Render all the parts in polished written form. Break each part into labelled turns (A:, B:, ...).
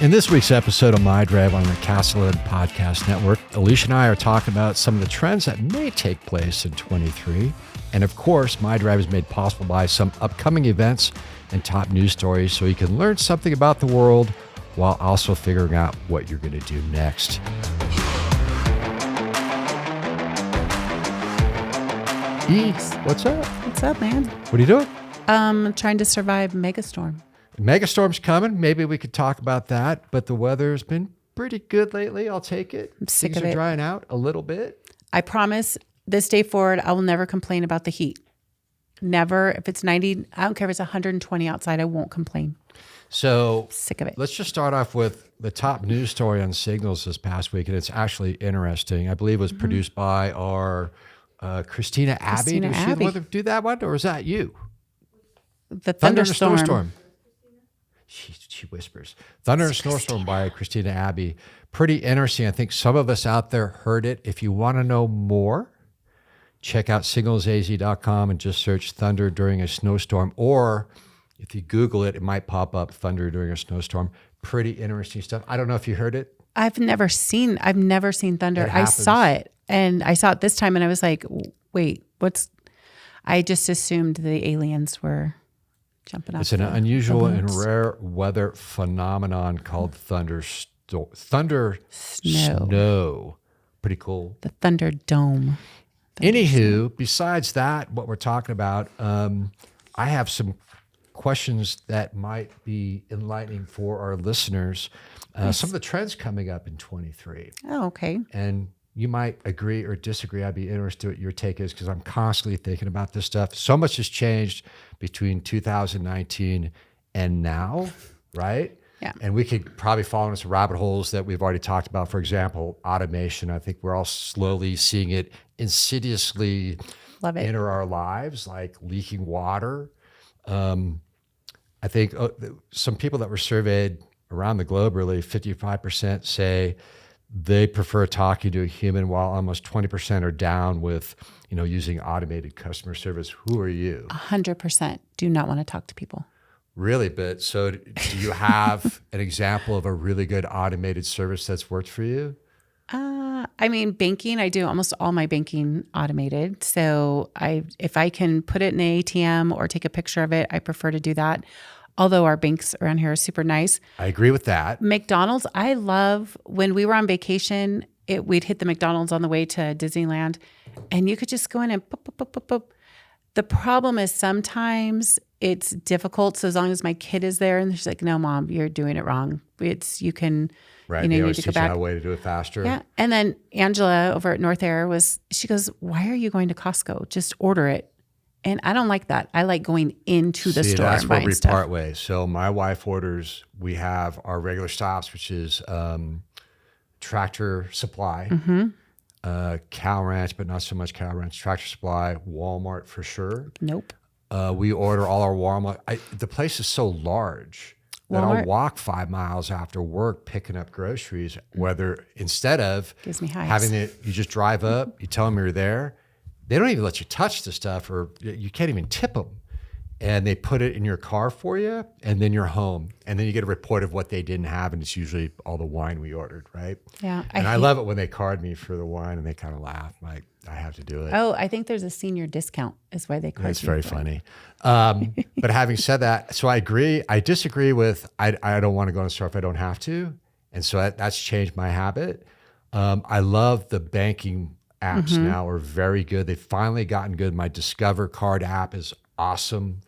A: In this week's episode of MyDrive on the Castellan Podcast Network, Elicia and I are talking about some of the trends that may take place in 23. And of course, MyDrive is made possible by some upcoming events and top news stories so you can learn something about the world while also figuring out what you're going to do next. Eats, what's up?
B: What's up, man?
A: What are you doing?
B: Trying to survive Megastorm.
A: Megastorm's coming. Maybe we could talk about that, but the weather's been pretty good lately. I'll take it.
B: I'm sick
A: Things
B: of
A: are
B: it.
A: drying out a little bit.
B: I promise this day forward, I will never complain about the heat. Never. If it's 90, I don't care if it's 120 outside, I won't complain.
A: So
B: Sick of it.
A: let's just start off with the top news story on Signals this past week, and it's actually interesting. I believe it was produced by our Christina Abbey.
B: Christina
A: Was she the
B: Abbey.
A: one that do that one, or was that you?
B: The
A: Thunder and a
B: thunderstorm.
A: Snowstorm. She whispers. Thunder and a Snowstorm by Christina Abbey. Pretty interesting. I think some of us out there heard it. If you want to know more, check out signalsaz.com and just search Thunder During a Snowstorm. Or if you Google it, it might pop up Thunder During a Snowstorm. Pretty interesting stuff. I don't know if you heard it.
B: I've never seen thunder.
A: It
B: I
A: happens.
B: saw it, and I saw it this time, and I was like, wait, I just assumed the aliens were jumping off.
A: It's an
B: the
A: unusual and
B: balloons.
A: rare weather phenomenon called thunder
B: Snow.
A: snow. Pretty cool.
B: The Thunderdome.
A: Anywho, besides that, what we're talking about, I have some questions that might be enlightening for our listeners. Some of the trends coming up in 23.
B: Oh, okay.
A: And you might agree or disagree. I'd be interested what your take is because I'm constantly thinking about this stuff. So much has changed between 2019 and now, right?
B: Yeah.
A: And we could probably fall into some rabbit holes that we've already talked about. For example, automation. I think we're all slowly seeing it insidiously
B: Love it.
A: enter our lives, like leaking water. I think some people that were surveyed around the globe, really 55% say they prefer talking to a human, while almost 20% are down with, using automated customer service. Who are you?
B: 100% do not want to talk to people.
A: Really? But so do you have an example of a really good automated service that's worked for you?
B: Banking, I do almost all my banking automated. So if I can put it in an ATM or take a picture of it, I prefer to do that. Although our banks around here are super nice.
A: I agree with that.
B: McDonald's, I love when we were on vacation, we'd hit the McDonald's on the way to Disneyland and you could just go in and boop, boop, boop, boop, boop. The problem is sometimes it's difficult. So as long as my kid is there and she's like, no, Mom, you're doing it wrong. You can,
A: Right.
B: you
A: They
B: need
A: always
B: to go
A: teach you
B: back.
A: how a way to do it faster.
B: Yeah. And then Angela over at North Air she goes, why are you going to Costco? Just order it. And I don't like that. I like going into the store
A: That's
B: and
A: where
B: buying
A: we
B: stuff.
A: part ways. So my wife orders, we have our regular stops, which is Tractor Supply, Cow Ranch, but not so much Cow Ranch, Tractor Supply, Walmart for sure.
B: Nope.
A: We order all our Walmart. The place is so large that I'll
B: Walmart.
A: walk 5 miles after work picking up groceries, whether instead of
B: Gives me hives.
A: having it, you just drive up, you tell them you're there. They don't even let you touch the stuff, or you can't even tip them. And they put it in your car for you, and then you're home. And then you get a report of what they didn't have, and it's usually all the wine we ordered, right?
B: Yeah.
A: And I love it when they card me for the wine, and they kind of laugh, like, I have to do it.
B: Oh, I think there's a senior discount is why they card
A: It's
B: you
A: very
B: for it.
A: funny. But having said that, so I agree. I disagree with, I don't want to go to the store if I don't have to. And so that's changed my habit. I love the banking apps now are very good. They've finally gotten good. My Discover Card app is awesome.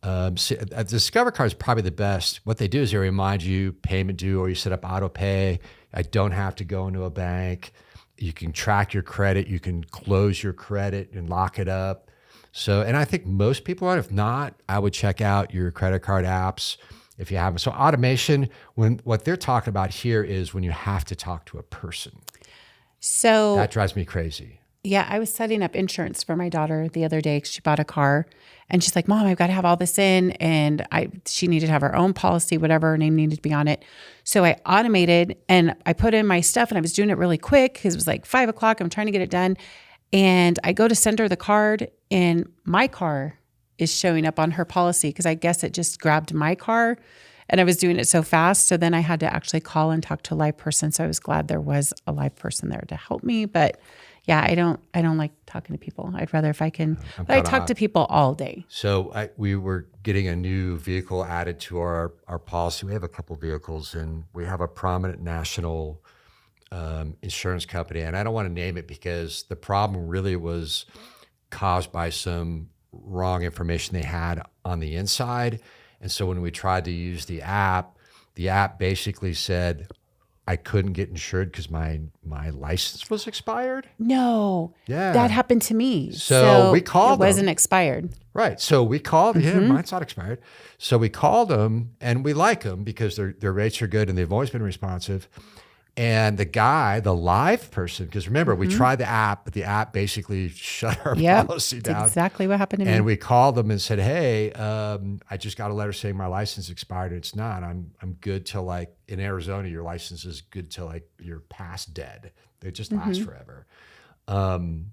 A: Discover Card is probably the best. What they do is they remind you payment due, or you set up auto pay. I don't have to go into a bank. You can track your credit. You can close your credit and lock it up. So, and I think most people are. If not, I would check out your credit card apps if you have them. So automation, what they're talking about here is when you have to talk to a person.
B: So
A: That drives me crazy.
B: yeah, I was setting up insurance for my daughter the other day 'cause she bought a car and she's like, Mom, I've got to have all this in. And she needed to have her own policy, whatever, her name needed to be on it. So I automated and I put in my stuff and I was doing it really quick because it was like 5 o'clock. I'm trying to get it done. And I go to send her the card and my car is showing up on her policy because I guess it just grabbed my car and I was doing it so fast. So then I had to actually call and talk to a live person. So I was glad there was a live person there to help me. But yeah, I don't like talking to people. I'd rather if I can, but I talk to people all day.
A: So we were getting a new vehicle added to our policy. We have a couple vehicles, and we have a prominent national insurance company. And I don't want to name it because the problem really was caused by some wrong information they had on the inside. And so when we tried to use the app basically said I couldn't get insured because my license was expired.
B: No,
A: Yeah,
B: that happened to me.
A: So we called
B: them. It wasn't expired.
A: Right. So we called him. Mine's not expired. So we called them, and we like them because their rates are good and they've always been responsive. And the guy, the live person, because remember, we tried the app, but the app basically shut our policy down.
B: That's exactly what happened to me.
A: And we called them and said, hey, I just got a letter saying my license expired. It's not. I'm good till like in Arizona, your license is good till like you're past dead. They just last forever. And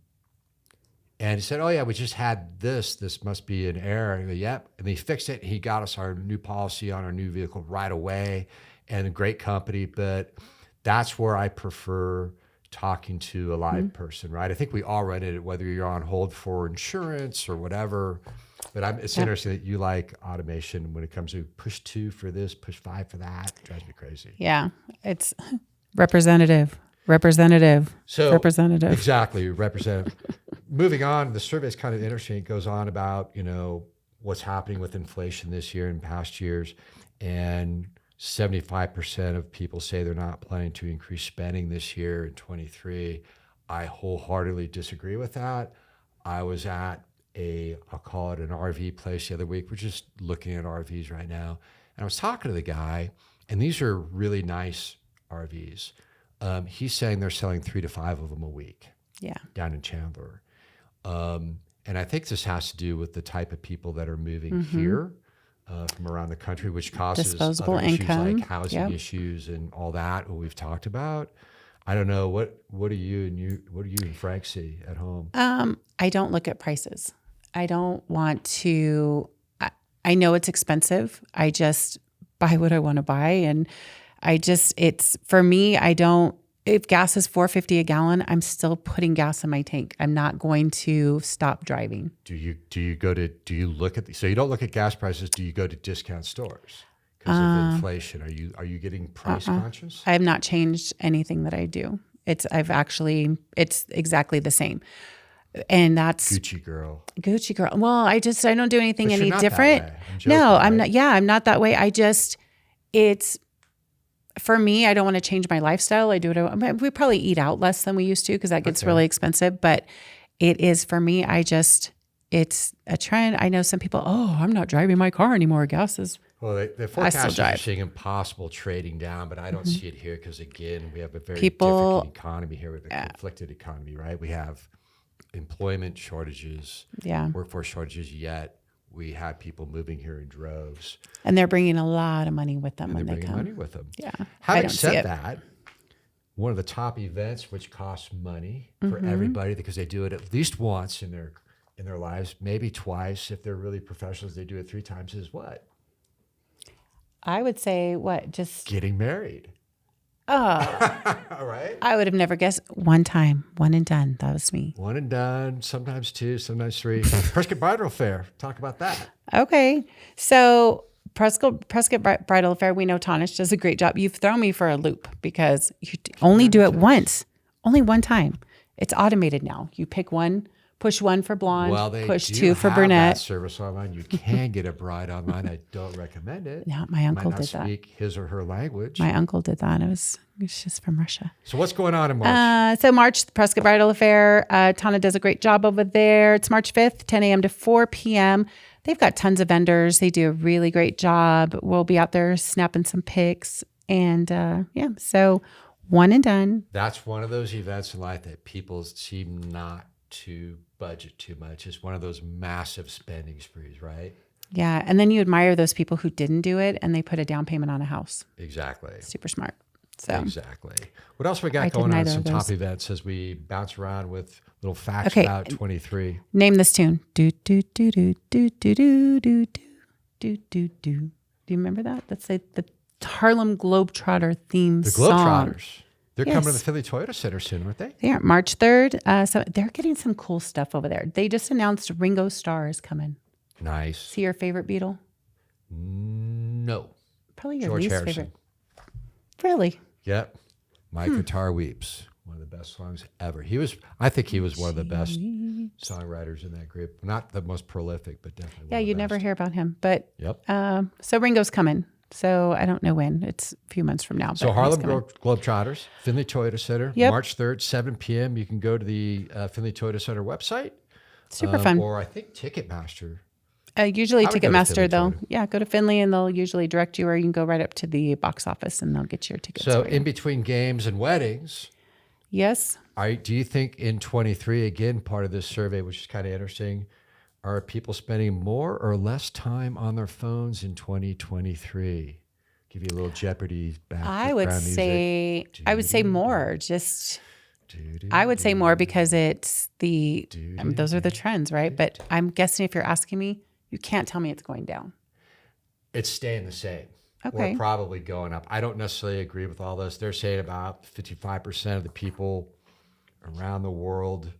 A: he said, oh yeah, we just had this. This must be an error. And I go, yep. And they fixed it. He got us our new policy on our new vehicle right away, and a great company. But that's where I prefer talking to a live person, right? I think we all run it, whether you're on hold for insurance or whatever. But it's interesting that you like automation when it comes to push 2 for this, push 5 for that. It drives me crazy.
B: Yeah, it's representative. So representative.
A: Exactly, representative. Moving on, the survey is kind of interesting. It goes on about, what's happening with inflation this year and past years. And 75% of people say they're not planning to increase spending this year in 23. I wholeheartedly disagree with that. I was at I'll call it an RV place the other week. We're just looking at RVs right now. And I was talking to the guy, and these are really nice RVs. He's saying they're selling 3 to 5 of them a week.
B: Yeah.
A: Down in Chandler. And I think this has to do with the type of people that are moving here. From around the country, which causes
B: disposable
A: other
B: income,
A: issues like housing issues and all that what we've talked about. I don't know what do you and Frank see at home?
B: I don't look at prices. I don't want to. I know it's expensive. I just buy what I want to buy, and it's for me. I don't. If gas is $4.50 a gallon, I'm still putting gas in my tank. I'm not going to stop driving.
A: Do you look at so you don't look at gas prices? Do you go to discount stores because of inflation? Are you getting price conscious?
B: I have not changed anything that I do. It's exactly the same. And that's
A: Gucci girl.
B: Well, I don't do anything
A: But
B: any
A: you're not
B: different.
A: that way. I'm joking,
B: No,
A: right?
B: I'm not. Yeah, I'm not that way. It's for me, I don't want to change my lifestyle. I do it. We probably eat out less than we used to because that gets really expensive. But it is for me. It's a trend. I know some people. Oh, I'm not driving my car anymore. Gas is.
A: Well, the forecasters are saying impossible trading down, but I don't see it here because again, we have a very different economy here. We have a conflicted economy, right? We have employment shortages, workforce shortages. Yet we have people moving here in droves,
B: and they're bringing a lot of money with them when they come.
A: Money with them.
B: Yeah.
A: Having said that, one of the top events which costs money for everybody because they do it at least once in their lives, maybe twice if they're really professionals. They do it 3 times. Is what?
B: I would say what? Just
A: getting married.
B: Oh,
A: all right.
B: I would have never guessed. One time, one and done. That was me.
A: One and done. Sometimes 2, sometimes 3. Prescott Bridal Fair. Talk about that.
B: Okay, so Prescott Bridal Fair. We know Tanish does a great job. You've thrown me for a loop because you only do it once, only one time. It's automated now. You pick one. Push 1 for blonde,
A: well, they
B: push
A: do
B: 2 for
A: have
B: brunette.
A: That service online. You can get a bride online. I don't recommend it.
B: Yeah, my uncle
A: did
B: that.
A: Speak his or her language.
B: My uncle did that. It was just from Russia.
A: So what's going on in March?
B: So March, the Prescott Bridal Affair. Tana does a great job over there. It's March 5th, 10 a.m. to 4 p.m. They've got tons of vendors. They do a really great job. We'll be out there snapping some pics. And so one and done.
A: That's one of those events in life that people seem not to budget too much. It's one of those massive spending sprees, right?
B: Yeah. And then you admire those people who didn't do it and they put a down payment on a house.
A: Exactly.
B: Super smart. So
A: exactly. What else we got going on? Some top events as we bounce around with little facts about 23.
B: Name this tune. Do do do do do do do do do do do Do you remember that? That's like the Harlem Globetrotter theme
A: The
B: song.
A: Globetrotters. They're coming to the Philly Toyota Center soon, aren't they?
B: They are March 3rd. So they're getting some cool stuff over there. They just announced Ringo Starr is coming.
A: Nice.
B: Is he your favorite Beatle?
A: No.
B: Probably your
A: George
B: least
A: Harrison.
B: favorite. Really?
A: Yep. My Guitar Weeps. One of the best songs ever. I think he was one of the best songwriters in that group. Not the most prolific, but definitely one
B: Yeah,
A: of the
B: you
A: best.
B: never hear about him. But
A: Yep.
B: so Ringo's coming. So I don't know when. It's a few months from now.
A: So
B: but
A: Harlem
B: he's coming.
A: Globetrotters, Finley Toyota Center,
B: Yep.
A: March 3rd, 7 p.m. You can go to the Finley Toyota Center website.
B: Super fun.
A: Or I think Ticketmaster.
B: Usually
A: I would go to Finley
B: Ticketmaster, they'll
A: Toyota.
B: go to Finley and they'll usually direct you, or you can go right up to the box office and they'll get your tickets.
A: So
B: for you.
A: in between games and weddings,
B: Yes.
A: do you think in 23, again, part of this survey, which is kind of interesting, are people spending more or less time on their phones in 2023? Give you a little Jeopardy
B: I would
A: background
B: say more. I would say more because it's those are the trends, right? But I'm guessing if you're asking me, you can't tell me it's going down.
A: It's staying the same.
B: Okay.
A: Or probably going up. I don't necessarily agree with all this. They're saying about 55% of the people around the world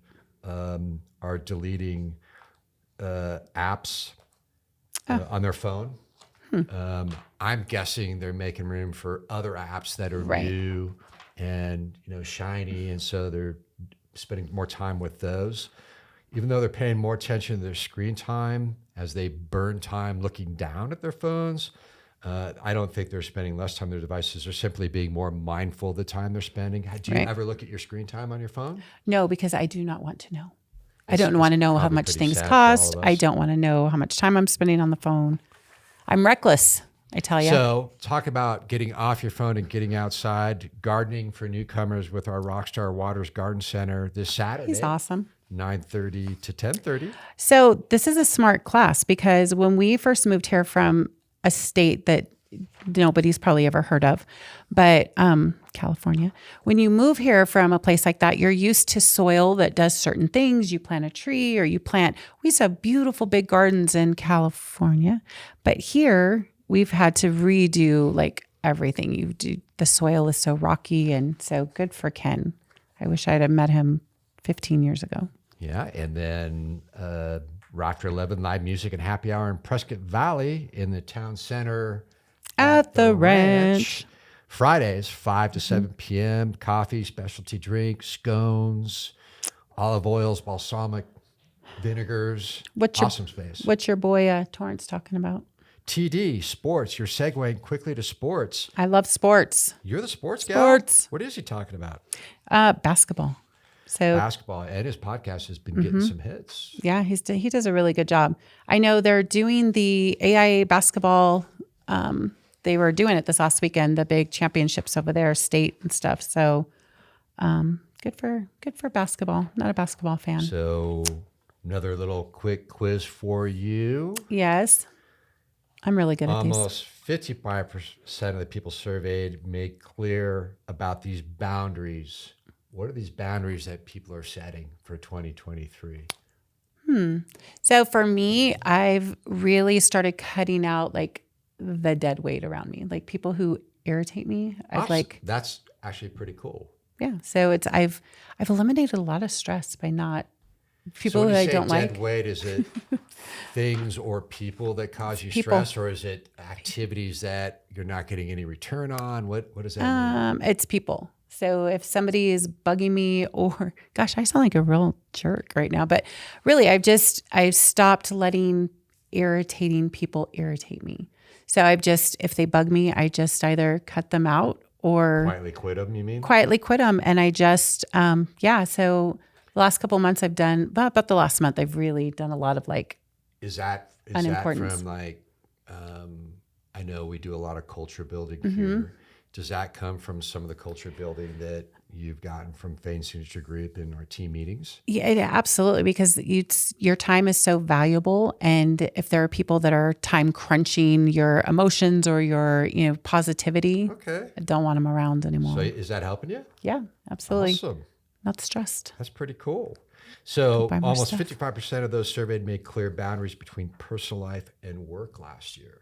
A: are deleting apps on their phone. I'm guessing they're making room for other apps that are new and shiny, and so they're spending more time with those. Even though they're paying more attention to their screen time as they burn time looking down at their phones, I don't think they're spending less time on their devices. They're simply being more mindful of the time they're spending. Do you ever look at your screen time on your phone?
B: No, because I do not want to know. I don't want to know how much things
A: sad for
B: cost.
A: all of us.
B: I don't want to know how much time I'm spending on the phone. I'm reckless, I tell you.
A: So talk about getting off your phone and getting outside, gardening for newcomers with our Rockstar Waters Garden Center this Saturday.
B: He's awesome.
A: 9:30 to 10:30.
B: So this is a smart class because when we first moved here from a state that nobody's probably ever heard of, but California, when you move here from a place like that, you're used to soil that does certain things. You plant a tree or we used to have beautiful big gardens in California, but here we've had to redo like everything you do. The soil is so rocky, and so good for Ken. I wish I'd have met him 15 years ago.
A: Yeah, and then after 11, live music and happy hour in Prescott Valley in the town center
B: At the ranch.
A: Fridays, 5 to 7 p.m. Coffee, specialty drinks, scones, olive oils, balsamic vinegars. Awesome space.
B: What's your boy Torrance talking about?
A: TD, sports. You're segueing quickly to sports.
B: I love sports.
A: You're the sports guy?
B: Sports.
A: What is he talking about?
B: Basketball. So
A: Basketball. And his podcast has been getting some hits.
B: yeah, he does a really good job. I know they're doing the AIA basketball. They were doing it this last weekend, the big championships over there, state and stuff. So good for basketball. Not a basketball fan.
A: So another little quick quiz for you.
B: Yes. I'm really good at these.
A: Almost 55% of the people surveyed made clear about these boundaries. What are these boundaries that people are setting for 2023?
B: So for me, I've really started cutting out like the dead weight around me, like people who irritate me.
A: That's actually pretty cool.
B: Yeah. So I've eliminated a lot of stress by not people
A: So when
B: who
A: you
B: I
A: say
B: don't
A: dead
B: like.
A: weight, is it things or people that cause you
B: People.
A: stress, or is it activities that you're not getting any return on? What does that mean?
B: It's people. So if somebody is bugging me, or gosh, I sound like a real jerk right now, but really I've stopped letting irritating people irritate me. So if they bug me, I just either cut them out or
A: Quietly quit them, you mean?
B: quietly quit them. And I just, so the last couple of months I've done, about the last month, I've really done a lot of like,
A: Is that
B: unimportance.
A: from like, I know we do a lot of culture building
B: Mm-hmm.
A: here. Does that come from some of the culture building that you've gotten from Fane Signature Group in our team meetings?
B: yeah, absolutely. Because your time is so valuable. And if there are people that are time crunching your emotions or your, positivity,
A: Okay.
B: I don't want them around anymore.
A: So is that helping you?
B: Yeah, absolutely.
A: Awesome.
B: Not stressed.
A: That's pretty cool. So
B: Buy more
A: almost
B: stuff.
A: 55% of those surveyed made clear boundaries between personal life and work last year.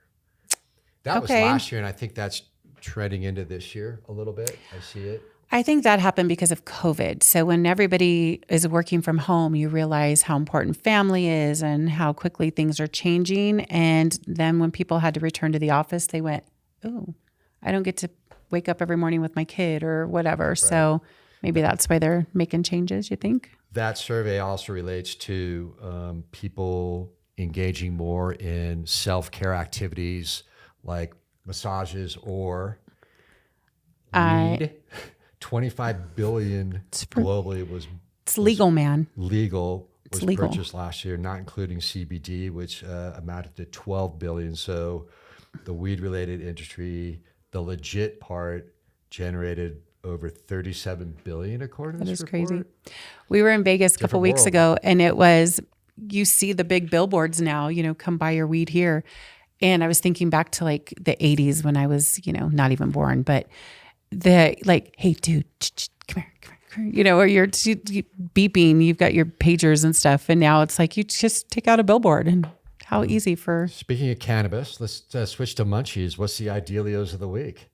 A: That was last year, and I think that's treading into this year a little bit. I see it.
B: I think that happened because of COVID. So when everybody is working from home, you realize how important family is and how quickly things are changing. And then when people had to return to the office, they went, oh, I don't get to wake up every morning with my kid or whatever. Right. So maybe that's why they're making changes, you think?
A: That survey also relates to people engaging more in self-care activities like massages or weed. 25 billion globally was
B: legal, man.
A: Legal was
B: legal.
A: Purchased last year, not including CBD, which amounted to 12 billion. So the weed-related industry, the legit part, generated over 37 billion according to this report. That is crazy.
B: We were in Vegas a couple weeks ago, and it was, you see the big billboards now, come buy your weed here. And I was thinking back to like the 80s when I was, not even born, but the like, hey dude, come here, or you're beeping, you've got your pagers and stuff. And now it's like, you just take out a billboard, and how easy for.
A: Speaking of cannabis, let's switch to munchies. What's the Idealios of the week?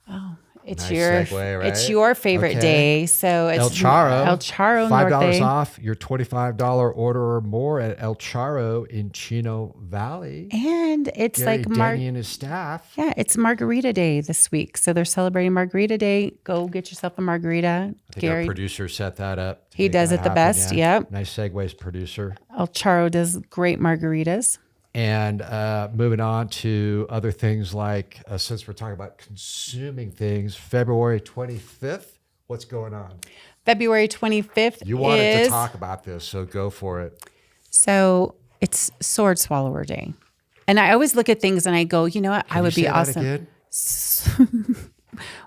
B: Oh, it's
A: nice
B: your
A: segue, right?
B: It's your favorite day. So it's
A: El Charro.
B: $5
A: Norte. Off your $25 order or more at El Charro in Chino Valley.
B: And it's
A: Gary
B: like
A: Denny and his staff.
B: Yeah, it's Margarita Day this week. So they're celebrating Margarita Day. Go get yourself a margarita.
A: I think our producer set that up.
B: He does it the best.
A: Yeah.
B: Yep.
A: Nice segues, producer.
B: El Charro does great margaritas.
A: And moving on to other things like, since we're talking about consuming things, February 25th, what's going on?
B: February 25th
A: You wanted to talk about this, so go for it.
B: So it's Sword Swallower Day. And I always look at things and I go, you know what? I would be awesome.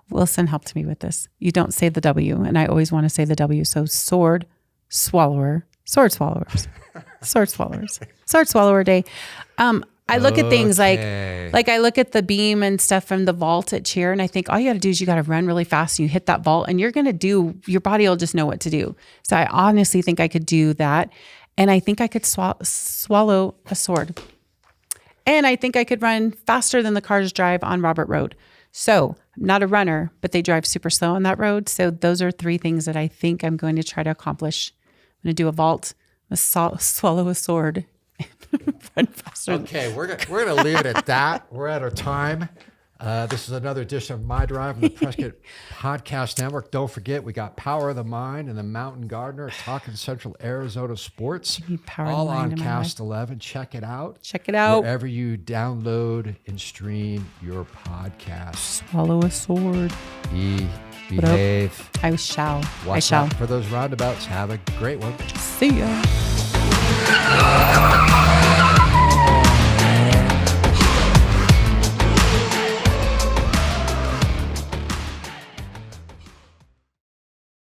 B: Wilson helped me with this. You don't say the W, and I always want to say the W. So Sword Swallower, Sword Swallowers. Sword Swallowers. Sword Swallower Day. I look at things like I look at the beam and stuff from the vault at Cheer, and I think all you got to do is you got to run really fast and you hit that vault, and your body will just know what to do. So I honestly think I could do that, and I think I could swallow a sword, and I think I could run faster than the cars drive on Robert Road. So I'm not a runner, but they drive super slow on that road. So those are 3 things that I think I'm going to try to accomplish. I'm going to do a vault, swallow a sword, run faster.
A: Okay, we're gonna leave it at that. We're at our time. This is another edition of MyDrive on the Prescott Podcast Network. Don't forget, we got Power of the Mind and the Mountain Gardener talking Central Arizona sports. All on Cast 11. Check it out.
B: Check it out.
A: Wherever you download and stream your podcast.
B: Swallow a sword.
A: Behave.
B: I shall.
A: Watch out for those roundabouts. Have a great one.
B: See ya.